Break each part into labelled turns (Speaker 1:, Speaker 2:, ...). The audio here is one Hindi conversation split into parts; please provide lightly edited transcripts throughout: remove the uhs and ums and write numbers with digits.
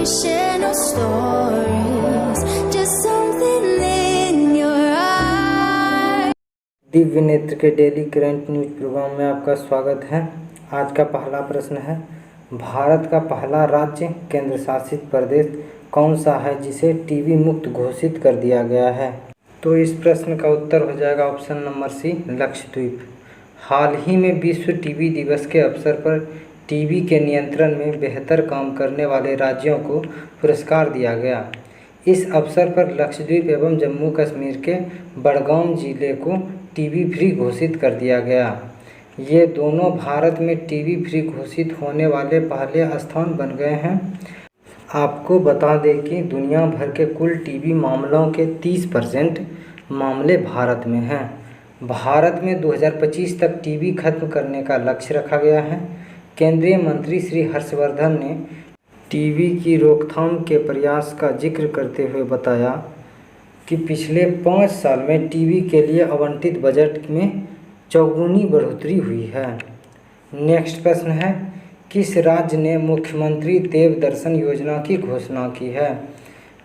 Speaker 1: share no stories, just something in your eyes.
Speaker 2: Divya नेत्र के डेली करंट न्यूज प्रोग्राम में आपका स्वागत है। आज का पहला प्रश्न है, भारत का पहला राज्य केंद्र शासित प्रदेश कौन सा है जिसे टीबी मुक्त घोषित कर दिया गया है? तो इस प्रश्न का उत्तर हो जाएगा ऑप्शन नंबर सी, लक्षद्वीप। हाल ही में विश्व टीबी दिवस के अवसर पर टीबी के नियंत्रण में बेहतर काम करने वाले राज्यों को पुरस्कार दिया गया। इस अवसर पर लक्षद्वीप एवं जम्मू कश्मीर के बड़गाम जिले को टीबी फ्री घोषित कर दिया गया। ये दोनों भारत में टीबी फ्री घोषित होने वाले पहले स्थान बन गए हैं। आपको बता दें कि दुनिया भर के कुल टीबी मामलों के 30% मामले भारत में हैं। भारत में 2025 तक टीबी खत्म करने का लक्ष्य रखा गया है। केंद्रीय मंत्री श्री हर्षवर्धन ने टीबी की रोकथाम के प्रयास का जिक्र करते हुए बताया कि पिछले 5 साल में टीबी के लिए आवंटित बजट में चौगुनी बढ़ोतरी हुई है। नेक्स्ट प्रश्न है, किस राज्य ने मुख्यमंत्री देव दर्शन योजना की घोषणा की है?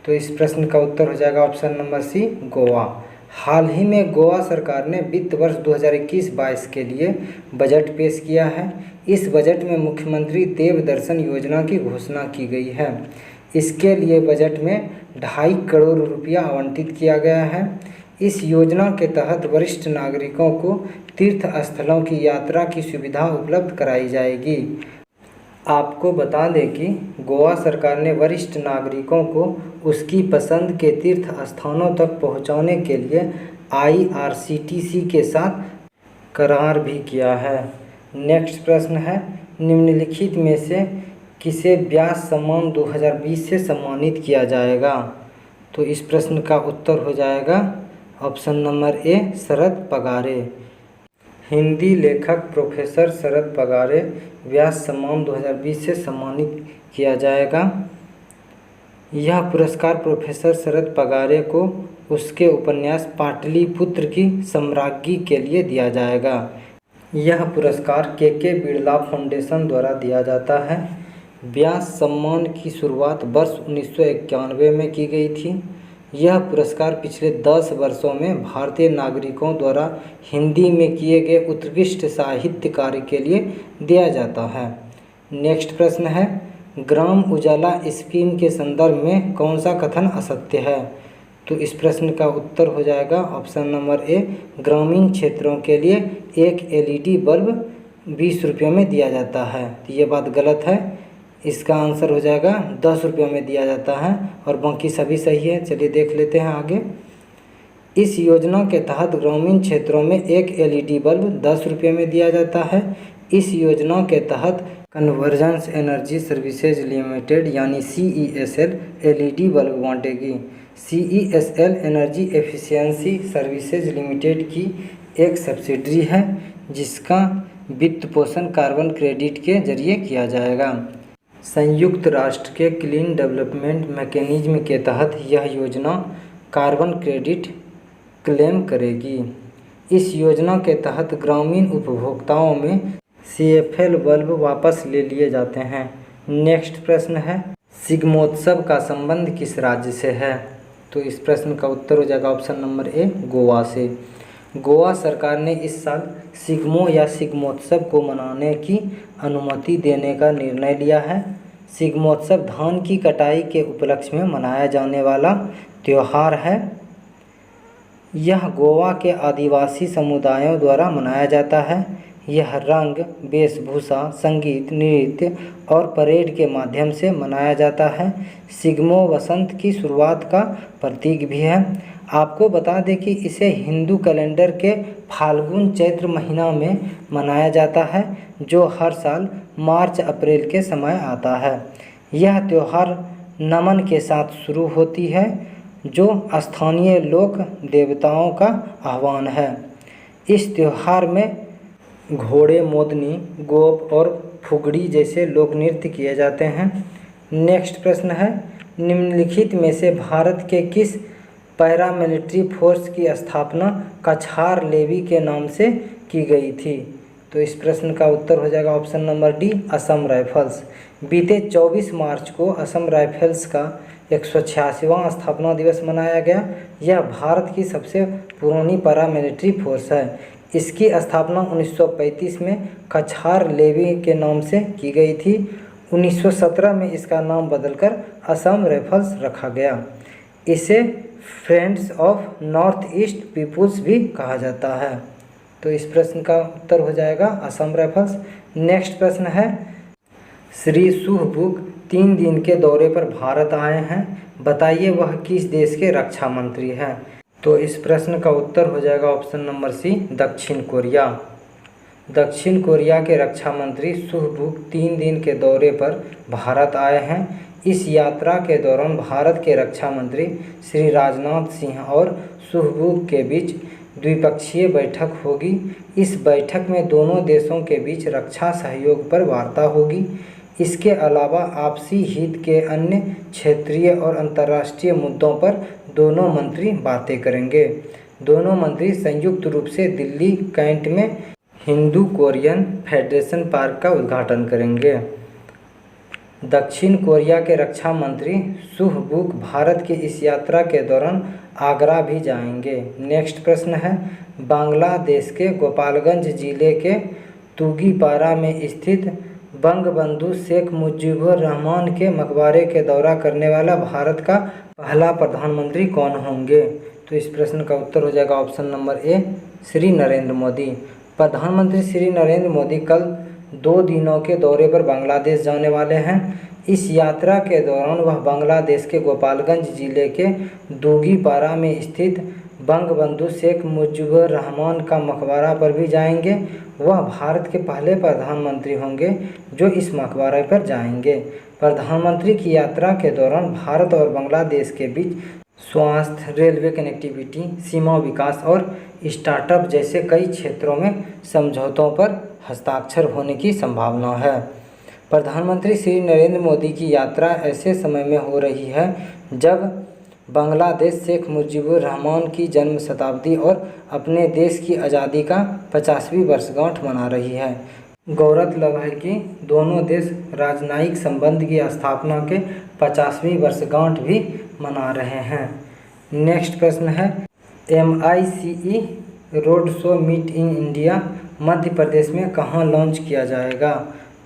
Speaker 2: तो इस प्रश्न का उत्तर हो जाएगा ऑप्शन नंबर सी, गोवा। हाल ही में गोवा सरकार ने वित्त वर्ष 2021-22 के लिए बजट पेश किया है। इस बजट में मुख्यमंत्री देव दर्शन योजना की घोषणा की गई है। इसके लिए बजट में 2.5 करोड़ रुपया आवंटित किया गया है। इस योजना के तहत वरिष्ठ नागरिकों को तीर्थ स्थलों की यात्रा की सुविधा उपलब्ध कराई जाएगी। आपको बता दें कि गोवा सरकार ने वरिष्ठ नागरिकों को उसकी पसंद के तीर्थ स्थानों तक पहुंचाने के लिए IRCTC के साथ करार भी किया है। नेक्स्ट प्रश्न है, निम्नलिखित में से किसे व्यास सम्मान 2020 से सम्मानित किया जाएगा? तो इस प्रश्न का उत्तर हो जाएगा ऑप्शन नंबर ए, शरद पगारे। हिंदी लेखक प्रोफेसर शरद पगारे व्यास सम्मान 2020 से सम्मानित किया जाएगा। यह पुरस्कार प्रोफेसर शरद पगारे को उसके उपन्यास पाटलिपुत्र की सम्राज्ञी के लिए दिया जाएगा। यह पुरस्कार के बिड़ला फाउंडेशन द्वारा दिया जाता है। व्यास सम्मान की शुरुआत वर्ष 1991 में की गई थी। यह पुरस्कार पिछले 10 वर्षों में भारतीय नागरिकों द्वारा हिंदी में किए गए उत्कृष्ट साहित्य कार्य के लिए दिया जाता है। नेक्स्ट प्रश्न है, ग्राम उजाला स्कीम के संदर्भ में कौन सा कथन असत्य है? तो इस प्रश्न का उत्तर हो जाएगा ऑप्शन नंबर ए, ग्रामीण क्षेत्रों के लिए एक LED बल्ब 20 रुपये में दिया जाता है। तो ये बात गलत है। इसका आंसर हो जाएगा 10 रुपये में दिया जाता है और बाकी सभी सही है। चलिए देख लेते हैं आगे। इस योजना के तहत ग्रामीण क्षेत्रों में एक LED बल्ब 10 रुपये में दिया जाता है। इस योजना के तहत कन्वर्जेंस एनर्जी सर्विसेज लिमिटेड यानी CESL LED बल्ब बांटेगी। CESL energy efficiency services limited की एक सब्सिडरी है जिसका वित्त पोषण कार्बन क्रेडिट के जरिए किया जाएगा। संयुक्त राष्ट्र के क्लीन डेवलपमेंट मैकेनिज्म के तहत यह योजना कार्बन क्रेडिट क्लेम करेगी। इस योजना के तहत ग्रामीण उपभोक्ताओं में CFL बल्ब वापस ले लिए जाते हैं। नेक्स्ट प्रश्न है, शिग्मोत्सव का संबंध किस राज्य से है? तो इस प्रश्न का उत्तर हो जाएगा ऑप्शन नंबर ए, गोवा से। गोवा सरकार ने इस साल शिग्मो या शिग्मोत्सव को मनाने की अनुमति देने का निर्णय लिया है। शिग्मोत्सव धान की कटाई के उपलक्ष्य में मनाया जाने वाला त्यौहार है। यह गोवा के आदिवासी समुदायों द्वारा मनाया जाता है। यह रंग, वेशभूषा, संगीत, नृत्य और परेड के माध्यम से मनाया जाता है। शिग्मो वसंत की शुरुआत का प्रतीक भी है। आपको बता दें कि इसे हिंदू कैलेंडर के फाल्गुन चैत्र महीना में मनाया जाता है जो हर साल मार्च अप्रैल के समय आता है। यह त्यौहार नमन के साथ शुरू होती है जो स्थानीय लोक देवताओं का आह्वान है। इस त्यौहार में घोड़े, मोदनी, गोप और फुगड़ी जैसे लोक नृत्य किए जाते हैं। नेक्स्ट प्रश्न है, निम्नलिखित में से भारत के किस पैरामिलिट्री फोर्स की स्थापना कछार लेवी के नाम से की गई थी? तो इस प्रश्न का उत्तर हो जाएगा option number D, Assam rifles. बीते 24 मार्च को असम राइफल्स का 186वां स्थापना दिवस मनाया गया। यह भारत की सबसे पुरानी पैरामिलिट्री फोर्स है। इसकी स्थापना 1935 में कछार लेवी के नाम से की गई थी। 1917 में इसका नाम बदलकर असम राइफल्स रखा गया। इसे friends of north east peoples भी कहा जाता है। तो इस प्रश्न का उत्तर हो जाएगा असम राइफल्स। नेक्स्ट प्रश्न है, श्री सुहबुक 3 दिन के दौरे पर भारत आए हैं, बताइए वह किस देश के रक्षा मंत्री हैं। तो इस प्रश्न का उत्तर हो जाएगा ऑप्शन नंबर सी, दक्षिण कोरिया। दक्षिण कोरिया के रक्षा मंत्री सुहबुक 3 दिन के दौरे पर भारत आए हैं। इस यात्रा के दौरान भारत के रक्षा मंत्री श्री राजनाथ सिंह और सुहबुक के बीच द्विपक्षीय बैठक होगी। इस बैठक में दोनों देशों के बीच रक्षा सहयोग पर वार्ता होगी। इसके अलावा आपसी हित के अन्य क्षेत्रीय और अंतर्राष्ट्रीय मुद्दों पर दोनों मंत्री बातें करेंगे। दोनों मंत्री संयुक्त रूप से दिल्ली कैंट में हिंदू कोरियन फेडरेशन पार्क का उद्घाटन करेंगे। दक्षिण कोरिया के रक्षा मंत्री सुहबुक भारत की इस यात्रा के दौरान आगरा भी जाएंगे। नेक्स्ट प्रश्न है, बांग्लादेश के गोपालगंज जिले के तुगीपारा में स्थित बंगबंधु शेख मुजीबुर रहमान के मकबरे के दौरा करने वाला भारत का पहला प्रधानमंत्री कौन होंगे। तो इस प्रश्न का उत्तर हो जाएगा option number A, Shri Narendra Modi. प्रधानमंत्री श्री नरेंद्र मोदी कल 2 दिनों के दौरे पर बांग्लादेश जाने वाले हैं। इस यात्रा के दौरान वह बांग्लादेश के गोपालगंज जिले के दूगीपारा में स्थित बंगबंधु शेख मुजीबुर रहमान का मकबरा पर भी जाएंगे। वह भारत के पहले प्रधानमंत्री होंगे जो इस मकबरे पर जाएंगे। प्रधानमंत्री की यात्रा के दौरान भारत और बांग्लादेश के बीच स्वास्थ्य, रेलवे कनेक्टिविटी, सीमा विकास और स्टार्टअप जैसे कई क्षेत्रों में समझौतों पर हस्ताक्षर होने की संभावना है। प्रधानमंत्री श्री नरेंद्र मोदी की यात्रा ऐसे समय में हो रही है जब बांग्लादेश शेख मुजीबुर रहमान की जन्म शताब्दी और अपने देश की आज़ादी का 50वीं वर्षगांठ मना रही है। गौरतलब है कि दोनों देश राजनयिक संबंध की स्थापना के 50वीं वर्षगांठ भी मना रहे हैं। नेक्स्ट प्रश्न है, MICE road show meet in India Madhya Pradesh में कहाँ लॉन्च किया जाएगा।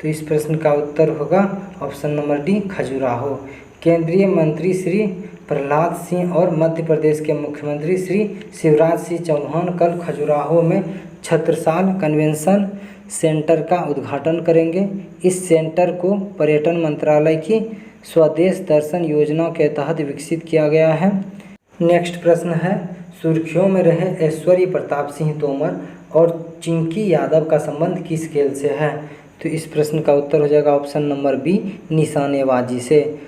Speaker 2: तो इस प्रश्न का उत्तर होगा ऑप्शन नंबर डी, खजुराहो। केंद्रीय मंत्री श्री प्रहलाद सिंह और मध्य प्रदेश के मुख्यमंत्री श्री शिवराज सिंह चौहान कल खजुराहो में छत्रसाल कन्वेंशन सेंटर का उद्घाटन करेंगे। इस सेंटर को पर्यटन मंत्रालय की स्वदेश दर्शन योजना के तहत विकसित किया गया है। नेक्स्ट प्रश्न है, सुर्खियों में रहे ऐश्वर्य प्रताप सिंह तोमर और चिंकी यादव का संबंध किस खेल से है। तो इस प्रश्न का उत्तर हो जाएगा ऑप्शन नंबर बी, निशानेबाजी से।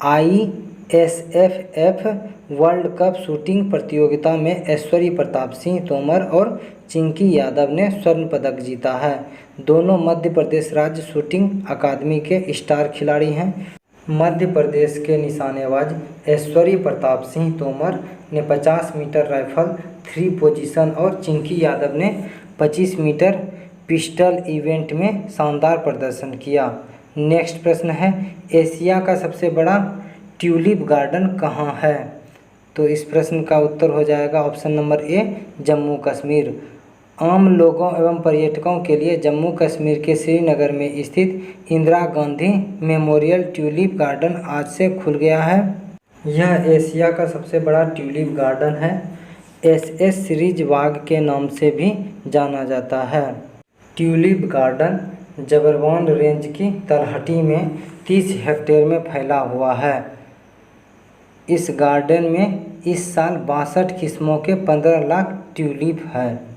Speaker 2: ISFF वर्ल्ड कप शूटिंग प्रतियोगिता में ऐश्वर्य प्रताप सिंह तोमर और चिंकी यादव ने स्वर्ण पदक जीता है। दोनों मध्य प्रदेश राज्य शूटिंग अकादमी के स्टार खिलाड़ी हैं। मध्य प्रदेश के निशानेबाज ऐश्वर्य प्रताप सिंह तोमर ने 50 मीटर राइफल 3 पोजीशन और चिंकी यादव ने 25 मीटर पिस्टल इवेंट में शानदार प्रदर्शन किया। नेक्स्ट प्रश्न है, एशिया का सबसे बड़ा ट्यूलिप गार्डन कहाँ है। तो इस प्रश्न का उत्तर हो जाएगा option number A, Jammu Kashmir. आम लोगों एवं पर्यटकों के लिए जम्मू कश्मीर के श्रीनगर में स्थित Indira Gandhi memorial tulip garden आज से खुल गया है। यह एशिया का सबसे बड़ा ट्यूलिप गार्डन है। SS सीरीज बाग के नाम से भी जाना जाता है। ट्यूलिप गार्डन जबरवान रेंज की तलहटी में 30 हेक्टेयर में फैला हुआ है। इस गार्डन में इस साल 62 किस्मों के 15 लाख ट्यूलिप है।